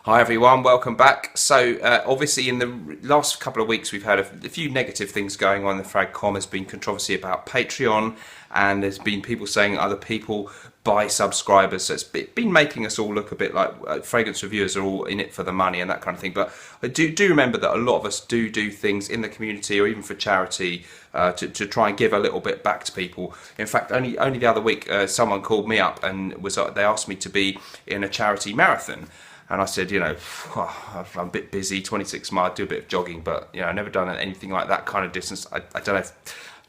Hi everyone, welcome back. So obviously in the last couple of weeks we've had a few negative things going on. The Frag.com has been controversy about Patreon, and there's been people saying other people buy subscribers. So it's been making us all look a bit like fragrance reviewers are all in it for the money and that kind of thing. But I do remember that a lot of us do things in the community or even for charity to try and give a little bit back to people. In fact, only the other week someone called me up and they asked me to be in a charity marathon. And I said, I'm a bit busy, 26 miles, do a bit of jogging, but I've never done anything like that kind of distance. I don't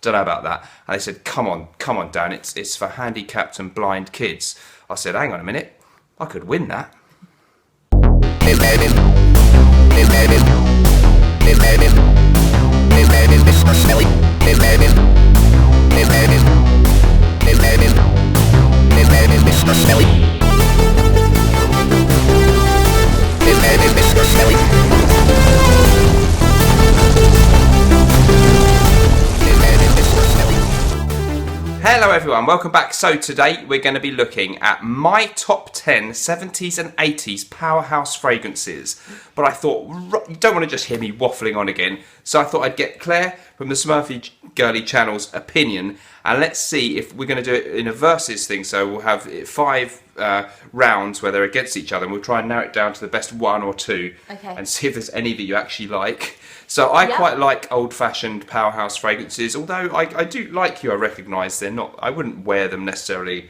know about that. And they said, come on, Dan, it's for handicapped and blind kids. I said, hang on a minute, I could win that. Hello everyone, welcome back. So today we're going to be looking at my top 10 70s and 80s powerhouse fragrances. But I thought, you don't want to just hear me waffling on again, so I thought I'd get Claire from the Smurfygurly channel's opinion, and let's see if we're going to do it in a versus thing. So we'll have 5 rounds where they're against each other, and we'll try and narrow it down to the best 1 or 2, and see if there's any that you actually like. So I quite like old-fashioned powerhouse fragrances, although I do like you. I recognise they're not. I wouldn't wear them necessarily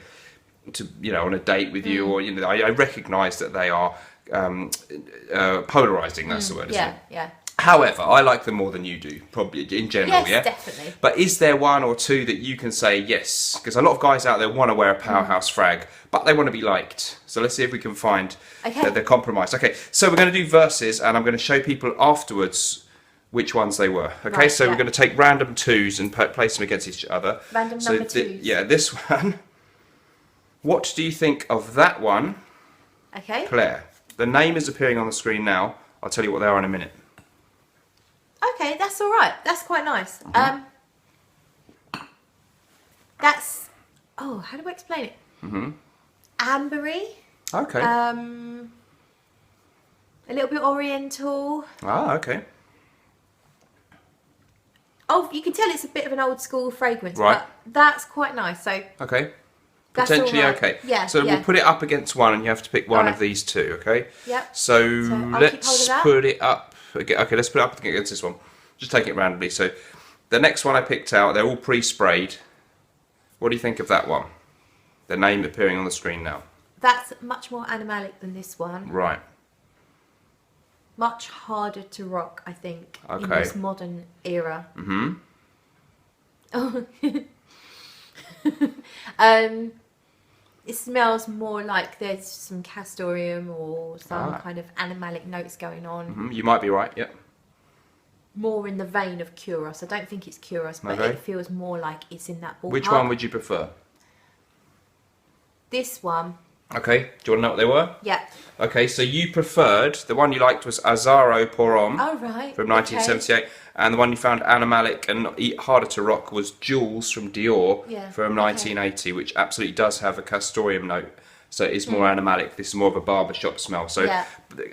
to on a date with you, or I recognise that they are polarising. That's the word, isn't it? Yeah. However, I like them more than you do, probably in general. Yes, definitely. But is there 1 or 2 that you can say yes? Because a lot of guys out there want to wear a powerhouse frag, but they want to be liked. So let's see if we can find that they're compromised. Okay, so we're going to do verses, and I'm going to show people afterwards which ones they were. Okay, right, so we're going to take random 2s and place them against each other. Random number 2s. Yeah, this one. What do you think of that one? Okay. Claire. The name is appearing on the screen now. I'll tell you what they are in a minute. Okay, that's all right. That's quite nice. That's, how do I explain it? Ambery. Okay. A little bit oriental. Ah, okay. Oh, you can tell it's a bit of an old school fragrance, right? But that's quite nice. So okay, potentially okay. Yeah. So we'll put it up against one, and you have to pick one of these 2. Okay. Yep. So let's put it up. Okay, let's put it up against this one. Just take it randomly. So the next one I picked out, they're all pre-sprayed. What do you think of that one? The name appearing on the screen now. That's much more animalic than this one. Right. Much harder to rock, I think, in this modern era. Oh. It smells more like there's some castoreum or some kind of animalic notes going on. You might be right, yeah. More in the vein of Kuros. I don't think it's Kuros, but it feels more like it's in that ballpark. Which one would you prefer? This one. Okay, do you want to know what they were? Yeah. Okay, so you preferred, the one you liked was Azzaro Porom from 1978, and the one you found animalic and harder to rock was Jules from Dior from 1980, which absolutely does have a castoreum note, so it is more animalic. This is more of a barbershop smell. So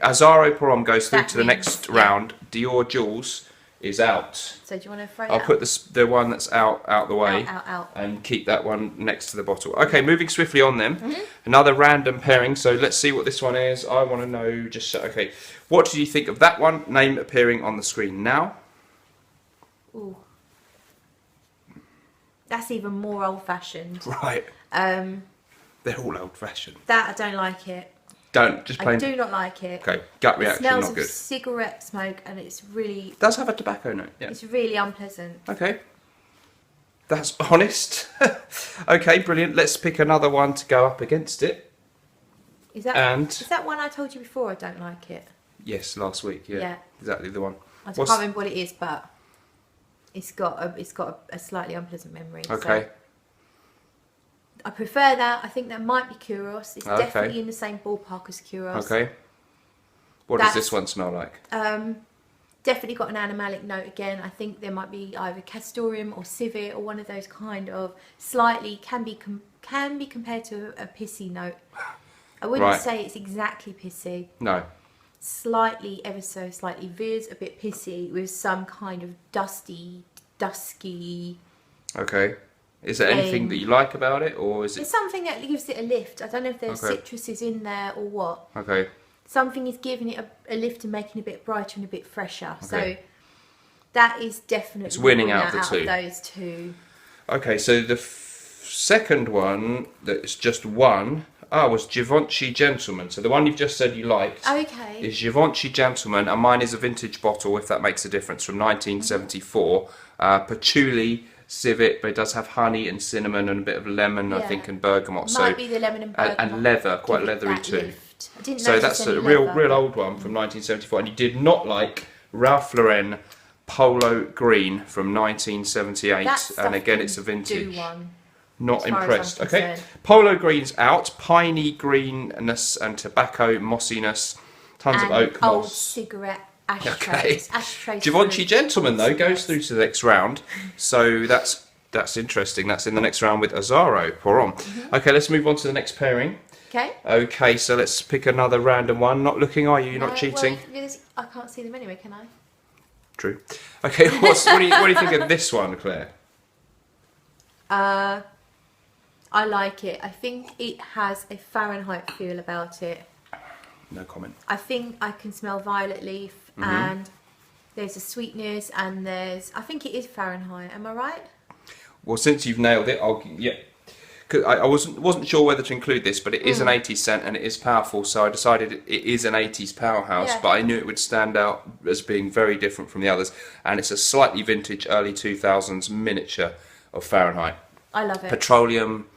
Azzaro Porom goes through to the next round. Dior Jules is out. So do you want to throw it I'll put the one that's out the way out. and keep that one next to the bottle. Okay, moving swiftly on then. Another random pairing. So let's see what this one is. I want to know okay. What do you think of that one? Name appearing on the screen now. Ooh. That's even more old-fashioned. Right. They're all old-fashioned. That I don't like it. Just plain. I do not like it. Okay, gut reaction, it smells not good. of cigarette smoke, and it's really. It does have a tobacco note. Yeah. It's really unpleasant. Okay. That's honest. Okay, brilliant. Let's pick another one to go up against it. Is that one I told you before? I don't like it. Yes, last week. Yeah. Exactly the one. I can't remember what it is, but it's got a slightly unpleasant memory. Okay. So I prefer that. I think that might be Kuros. It's definitely in the same ballpark as Kuros. Okay. What does this one smell like? Definitely got an animalic note again. I think there might be either castoreum or civet or one of those kind of slightly can be compared to a pissy note. I wouldn't say it's exactly pissy. No. slightly, ever so slightly veers a bit pissy with some kind of dusky. Okay. Is there anything that you like about it, or is it? It's something that gives it a lift. I don't know if there's Okay. citruses in there or what. Okay. Something is giving it a lift and making it a bit brighter and a bit fresher. Okay. So that is definitely It's winning out of the two. Of those two. Okay, so the second one that's just one was Givenchy Gentleman. So the one you've just said you liked is Givenchy Gentleman, and mine is a vintage bottle, if that makes a difference, from 1974. Patchouli, civet, but it does have honey and cinnamon and a bit of lemon, I think, and bergamot. Might be the lemon and bergamot. And leather, quite leathery too. Lift. I didn't So that's a real old one from 1974. And you did not like Ralph Lauren Polo Green from 1978, and again it's a vintage. Not impressed. Okay, Polo Green's out. Piney greenness and tobacco mossiness, tons of oak old moss. cigarette ashtrays. Ashtrays. Givenchy Gentleman though goes through to the next round, so that's interesting. That's in the next round with Azzaro. Pour on. Okay, let's move on to the next pairing. Okay. Okay, so let's pick another random one. Not looking, are you? You're not cheating? Well, I can't see them anyway, can I? True. Okay, what do you think of this one, Claire? I like it. I think it has a Fahrenheit feel about it. No comment. I think I can smell violet leaf, and there's a sweetness, and I think it is Fahrenheit. Am I right? Well, since you've nailed it, Cause I wasn't sure whether to include this, but it is an 80s scent and it is powerful, so I decided it is an 80s powerhouse, but I knew it would stand out as being very different from the others, and it's a slightly vintage early 2000s miniature of Fahrenheit. I love it. Petroleum,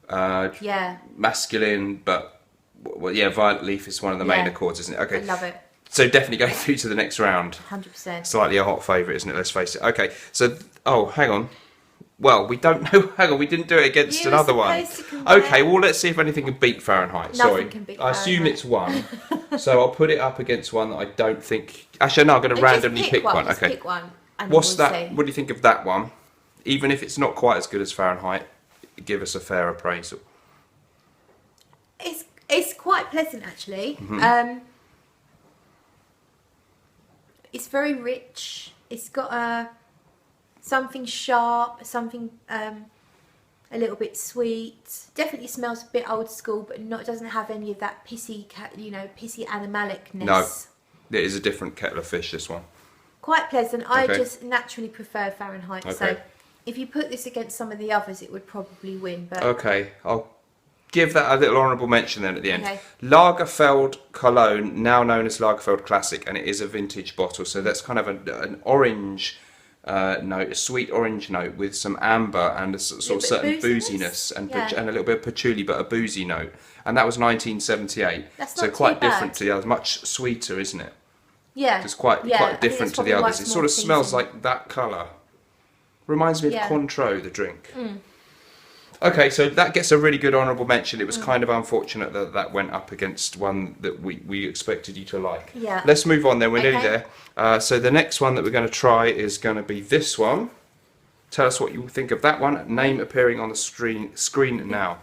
masculine, but violet leaf is one of the main accords, isn't it? Okay. I love it. So definitely going through to the next round. 100%. Slightly a hot favourite, isn't it? Let's face it. Okay, so, hang on. Well, we don't know. Hang on, we didn't do it against another one. Okay, well, let's see if anything can beat Fahrenheit. Nothing can beat I assume it's one, so I'll put it up against one that I don't think. Actually, no, I'm going to randomly pick one. Okay. Pick one. What's that? What do you think of that one? Even if it's not quite as good as Fahrenheit, give us a fair appraisal. It's quite pleasant actually. It's very rich. It's got something sharp, something a little bit sweet. Definitely smells a bit old school, but doesn't have any of that pissy animalicness. No, it is a different kettle of fish, this one. Quite pleasant. I just naturally prefer Fahrenheit. Okay. So if you put this against some of the others, it would probably win. But okay, I'll give that a little honourable mention then at the end. Okay. Lagerfeld Cologne, now known as Lagerfeld Classic, and it is a vintage bottle, so that's kind of an orange note, a sweet orange note with some amber and a sort of certain booziness and a little bit of patchouli, but a boozy note. And that was 1978. That's so not quite too different bad. to the others, much sweeter, isn't it? Yeah. It's quite different to the others. It sort of smells like that colour. Reminds me of Cointreau, the drink. Okay, so that gets a really good honourable mention. It was kind of unfortunate that went up against one that we expected you to like. Yeah. Let's move on then, we're nearly there. So the next one that we're going to try is going to be this one. Tell us what you think of that one. Name appearing on the screen now.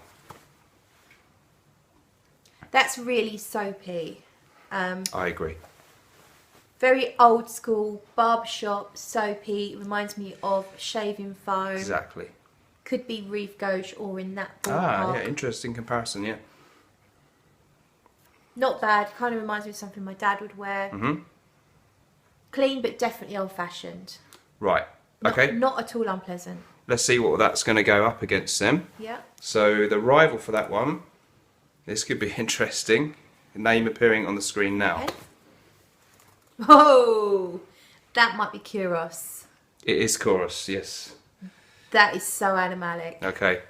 That's really soapy. I agree. Very old school, barbershop, soapy. Reminds me of shaving foam. Exactly. Could be Rive Gauche or in that ballpark. Yeah, interesting comparison, yeah. Not bad. Kind of reminds me of something my dad would wear. Clean, but definitely old-fashioned. Right. Okay. Not at all unpleasant. Let's see what that's going to go up against them. Yeah. So the rival for that one, this could be interesting. Name appearing on the screen now. Okay. Oh, that might be Kuros. It is Chorus, yes. That is so animalic. Okay.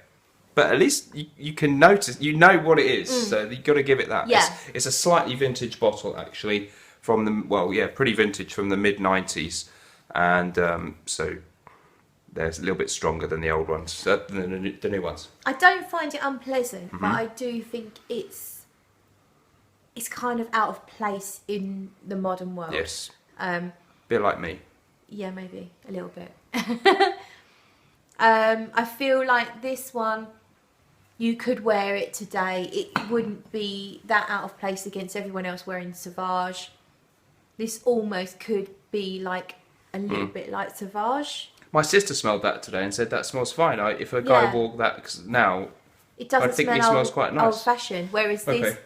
But at least you can notice, you know what it is, so you've got to give it that. Yeah. It's a slightly vintage bottle, actually, from the, pretty vintage, from the mid-90s. And so there's a little bit stronger than the old ones, the new ones. I don't find it unpleasant, but I do think it's kind of out of place in the modern world. Yes. Bit like me. Yeah, maybe a little bit. I feel like this one, You could wear it today. It wouldn't be that out of place against everyone else wearing Sauvage. This almost could be like a little bit like Sauvage. My sister smelled that today and said that smells fine. If a guy wore that now, it doesn't I think smell it smells quite nice. old-fashioned. Whereas this,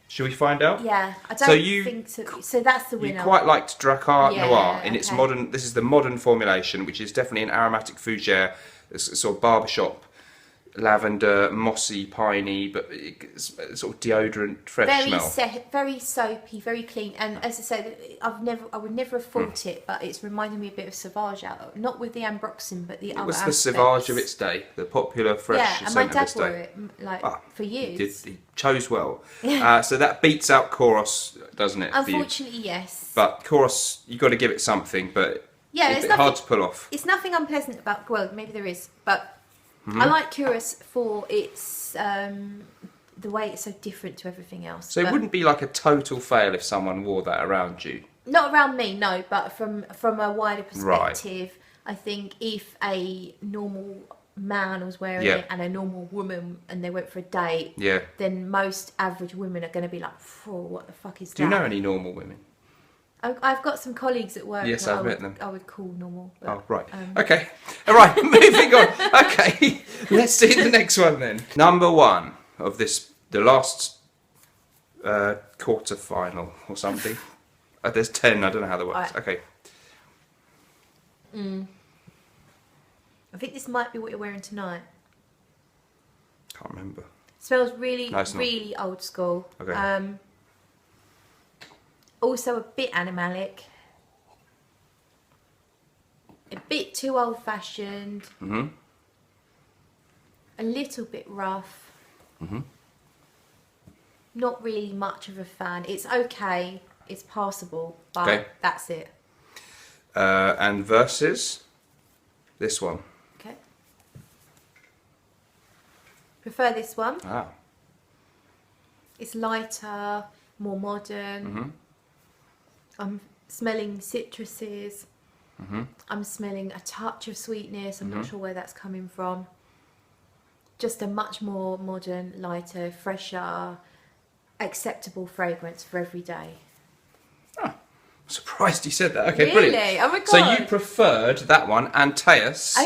should we find out? yeah, I don't think so. So that's the winner. You quite liked Drakkar Noir in okay. its modern. This is the modern formulation, which is definitely an aromatic fougere, sort of barbershop, lavender, mossy, piney, but it's sort of deodorant, fresh smell. Very soapy, very clean. And as I said, I would never have thought it, but it's reminding me a bit of Sauvage out, not with the ambroxan, but the other. It was the aspects. Sauvage of its day, the popular fresh and scent my of dad its wore day. it for years. He chose well. So that beats out Koros, doesn't it? Unfortunately, yes. But Koros, you've got to give it something, but it's hard to pull off. It's nothing unpleasant about. Well, maybe there is, but. I like Koros for its the way it's so different to everything else. So it wouldn't be like a total fail if someone wore that around you? Not around me, no, but from a wider perspective, I think if a normal man was wearing it and a normal woman and they went for a date, then most average women are going to be like, what the fuck is that? Do you know any normal women? I've got some colleagues at work. Yes, I've met them. I would call normal. But, oh, right. Okay. All right, moving on. Okay, let's see the next one then. Number one of the last quarter final or something. There's 10, I don't know how that works. Right. Okay. I think this might be what you're wearing tonight. Can't remember. Smells really, really old school. Okay. Also a bit animalic, a bit too old-fashioned, a little bit rough, not really much of a fan. It's okay, it's passable, but that's it. And versus this one. Okay. Prefer this one. Ah. It's lighter, more modern. I'm smelling citruses. I'm smelling a touch of sweetness. I'm not sure where that's coming from. Just a much more modern, lighter, fresher, acceptable fragrance for every day. Oh, I'm surprised you said that. Okay, really? Brilliant. Oh my god. So you preferred that one, Antaeus,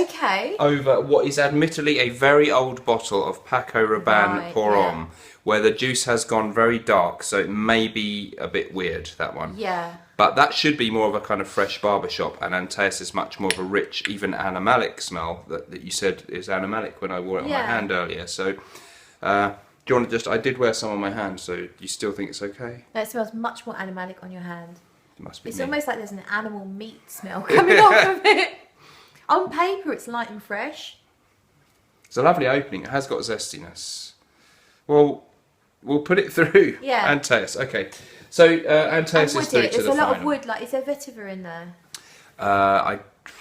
over what is admittedly a very old bottle of Paco Rabanne Pour Homme, where the juice has gone very dark, so it may be a bit weird, that one. Yeah. But that should be more of a kind of fresh barbershop, and Antaeus is much more of a rich, even animalic smell that you said is animalic when I wore it on my hand earlier. So, do you want to just... I did wear some on my hand, so you still think it's okay? No, it smells much more animalic on your hand. It must be It's almost like there's an animal meat smell coming off of it. On paper, it's light and fresh. It's a lovely opening. It has got zestiness. Well, we'll put it through. Yeah. Antaeus, okay. So Antaeus is through to the final. There's a lot of wood. Like, is there vetiver in there?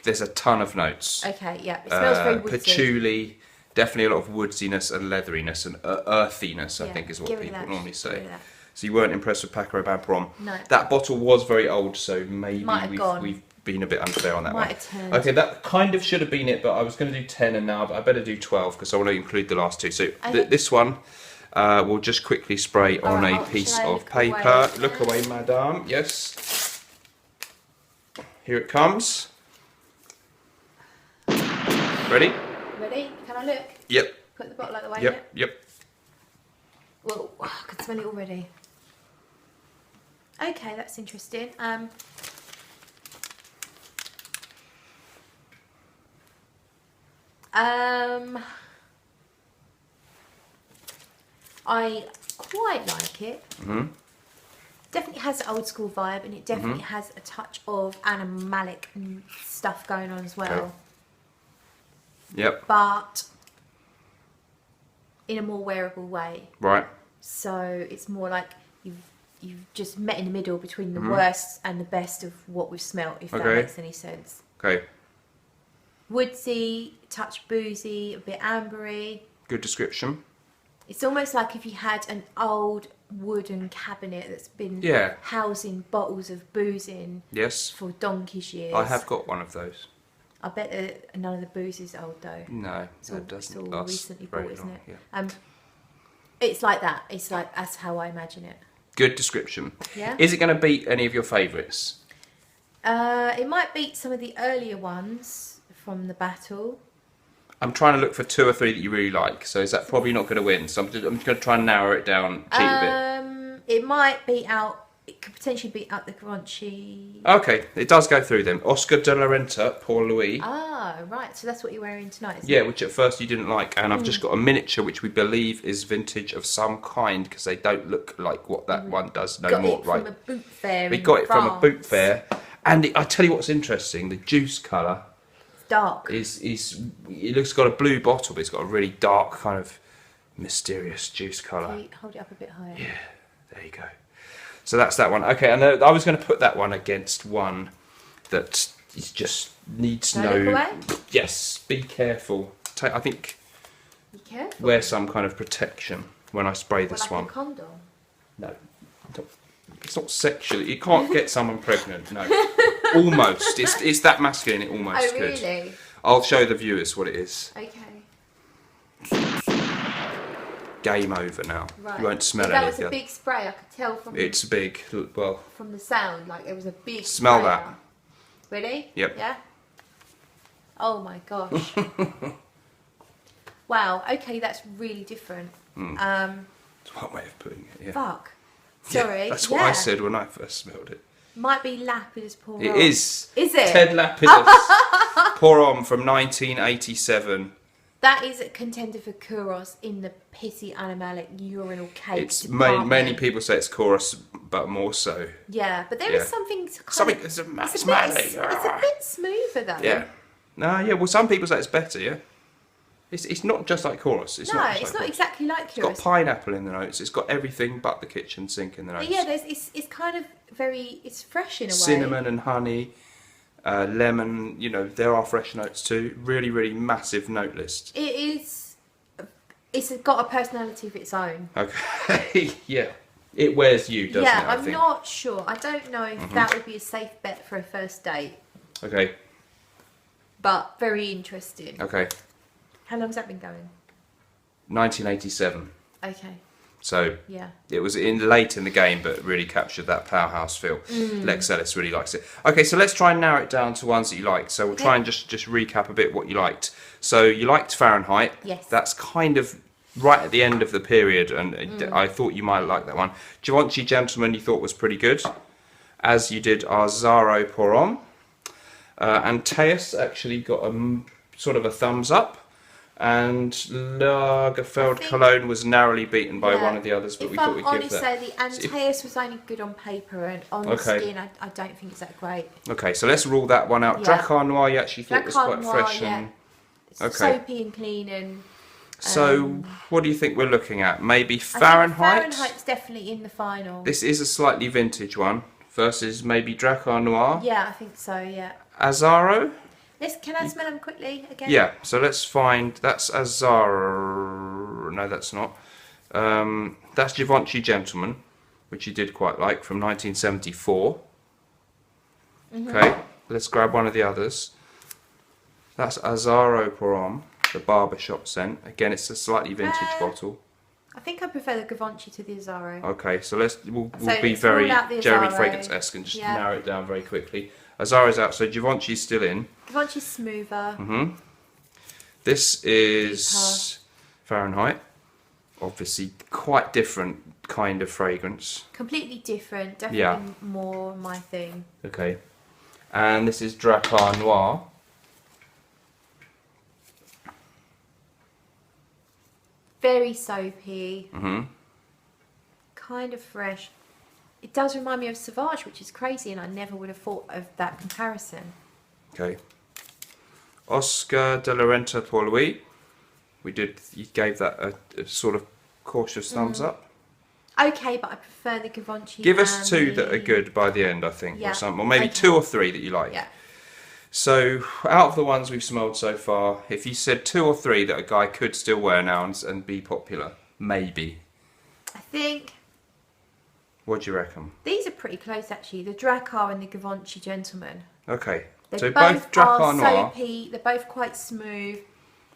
There's a ton of notes. Okay, yeah. It smells very woodsy. Patchouli, definitely a lot of woodsiness and leatheriness and earthiness. I think is what people normally say. So you weren't impressed with Paco Rabanne Pour Homme? No. That bottle was very old, so maybe we've been a bit unfair on that one. Okay, that kind of should have been it, but I was going to do 10 and now I better do 12 because I want to include the last two. So this one. We'll just quickly spray on a piece of paper. Look away, madame. Yes. Here it comes. Ready? Ready? Can I look? Yep. Put the bottle out the way. Yep. Whoa, I can smell it already. Okay, that's interesting. I quite like it. Definitely has an old school vibe, and it definitely has a touch of animalic stuff going on as well. Okay. Yep. But in a more wearable way. Right. So it's more like you've just met in the middle between the worst and the best of what we've smelt, if that makes any sense. Okay. Woodsy, touch boozy, a bit ambery. Good description. It's almost like if you had an old wooden cabinet that's been housing bottles of booze in for donkey's years. I have got one of those. I bet that none of the booze is old though. No, It's all, that doesn't it's all last recently very bought, isn't long. it? Yeah. It's like that. It's like that's how I imagine it. Good description. Yeah. Is it going to beat any of your favourites? It might beat some of the earlier ones from the battle. I'm trying to look for 2 or 3 that you really like. So is that probably not going to win? So I'm just going to try and narrow it down, cheat a bit. It might beat out. It could potentially beat out the Givenchy. Okay, it does go through them. Oscar de la Renta, Pour Louis. Ah, right. So that's what you're wearing tonight, isn't Yeah, it? which at first you didn't like, and I've just got a miniature which we believe is vintage of some kind because they don't look like what that one does no Got more. it from a boot fair. We in got it from a boot France. fair, and I tell you what's interesting: the juice colour It's dark. it looks got a blue bottle, but it's got a really dark kind of mysterious juice colour. Can you hold it up a bit higher? Yeah, there you go. So that's that one. Okay, and I was going to put that one against one that is just needs Don't look no. away? Yes, be careful. I think Be careful. wear some kind of protection when I spray this like one. a condom. No, it's not sexually. You can't get someone pregnant. No, almost. It's that masculine. It almost Oh, could. really? I'll show the viewers what it is. Okay. Game over now. Right. You won't smell That anything. was a big spray. I could tell from It's big. Well, from the sound. Like it was a big. smell sprayer. that. Ready? Yep. Yeah. Oh my gosh. Wow. Okay, that's really different. It's one way of putting it. Yeah. Fuck. Yeah, Sorry. that's what I said when I first smelled it. Might be Lapidus pour It on. is. Is it? Ted Lapidus Pour On from 1987. That is a contender for Kuros in the pissy animalic urinal cake. It's department. many people say it's chorus, but more so. Yeah, but there is Yeah. something. It's a it's smelly. a bit smoother though. Yeah. No, yeah. Well, some people say it's better. Yeah. It's not just like chorus. It's No, not. Just it's like not chorus. exactly like It's got Kuros. pineapple in the notes. It's got everything but the kitchen sink in the notes. But yeah, it's kind of it's fresh in a way. Cinnamon and honey, lemon. You know, there are fresh notes too. Really, really massive note list. It is. It's got a personality of its own. Okay. Yeah. It wears you, doesn't Yeah, it? I I'm think. not sure. I don't know if that would be a safe bet for a first date, Okay. but very interesting. Okay. How long's that been going? 1987. Okay. So Yeah. it was late in the game, but really captured that Powerhouse feel. Lex Ellis really likes it. Okay, so let's try and narrow it down to ones that you liked. So we'll try and just recap a bit what you liked. So you liked Fahrenheit. Yes. That's kind of right at the end of the period, and I thought you might like that one. Givenchy Gentleman you thought was pretty good, as you did our Zaro Pour On. And Teus actually got a sort of a thumbs up. And Lagerfeld think- Cologne was narrowly beaten by Yeah. one of the others, but If we thought I'm we'd give honest, that. so the Antaeus was only good on paper, and on the Okay. skin, I don't think it's that great. Okay, so let's rule that one out. Yeah. Drakkar Noir you actually thought was Drakkar quite Noir, fresh. yeah. And It's Okay. soapy and clean, and so, what do you think we're looking at? Maybe I think Fahrenheit? Fahrenheit's definitely in the final. This is a slightly vintage one versus maybe Drakkar Noir. Yeah, I think so. Yeah. Azaro? Can I smell them quickly again? Yeah, so let's find. That's Azaro. No, that's not. That's Givenchy Gentleman, which you did quite like, from 1974. Okay, let's grab one of the others. That's Azaro Pour On, the barbershop scent. Again, it's a slightly vintage bottle. I think I prefer the Givenchy to the Azaro. Okay, so we'll So be let's very rule out the Jeremy Azaro. Fragrance-esque and just Yeah. narrow it down very quickly. Azaro's out, so Givenchy's still in. Givenchy's smoother. This is Fahrenheit. Obviously, quite different kind of fragrance. Completely different. Definitely Yeah. more my thing. Okay. And this is Drakkar Noir. Very soapy. Kind of fresh. It does remind me of Sauvage, which is crazy, and I never would have thought of that comparison. Okay. Oscar de la Renta Pour Louis. You gave that a sort of cautious thumbs up. Okay, but I prefer the Givenchy. Give us and two the- that are good by the end, I think, Yeah. or maybe Okay. 2 or 3 that you like. Yeah. So, out of the ones we've smelled so far, if you said 2 or 3 that a guy could still wear now and be popular, maybe. I think What do you reckon? these are pretty close, actually. The Drakkar and the Givenchy Gentleman. Okay. They So both both Drakkar are Noir. soapy. They're both quite smooth.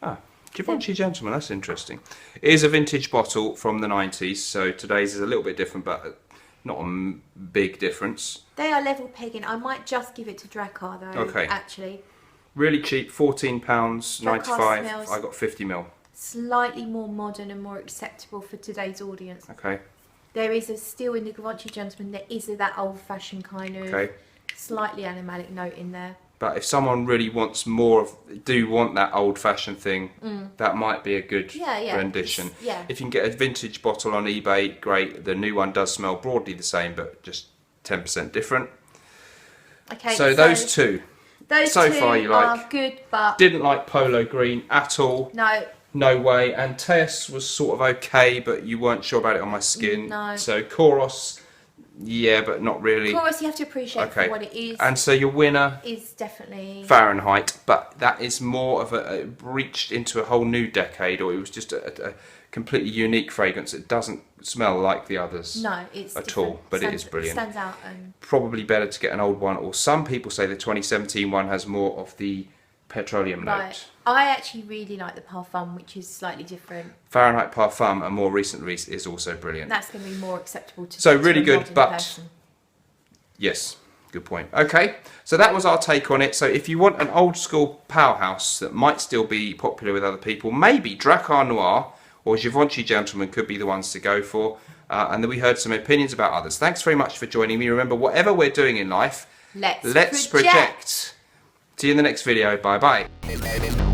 Ah, Givenchy Gentleman, that's interesting. It is a vintage bottle from the 90s, so today's is a little bit different, but not a big difference. They are level pegging. I might just give it to Drakkar though, Okay. actually. Really cheap, £14.95. smells- I got 50ml. Slightly more modern and more acceptable for today's audience. Okay. There is still in the Givenchy Gentleman, there is that old-fashioned kind of Okay. slightly animalic note in there. But if someone really wants more of, do want that old-fashioned thing, that might be a good rendition. Yeah. If you can get a vintage bottle on eBay, great. The new one does smell broadly the same, but just 10% different. Okay. So those two. Those so two far you are like. good, but Didn't like Polo Green at all. no. No way. And Teus was sort of okay, but you weren't sure about it on my skin. No. So Koros, yeah, but not really. Of course, you have to appreciate for what it is. And so your winner Is definitely Fahrenheit, but that is more of a reached into a whole new decade, or it was just a completely unique fragrance. It doesn't smell like the others no, it's at different. all, but it is brilliant. Stands out. And Probably better to get an old one, or some people say the 2017 one has more of the petroleum note. I actually really like the Parfum, which is slightly different. Fahrenheit Parfum, a more recent release, is also brilliant. That's going to be more acceptable to So to really a good, modern but person. yes, good point. Okay, so that was our take on it. So if you want an old school powerhouse that might still be popular with other people, maybe Drakkar Noir or Givenchy Gentleman could be the ones to go for. And then we heard some opinions about others. Thanks very much for joining me. Remember, whatever we're doing in life, let's project. See you in the next video. Bye bye.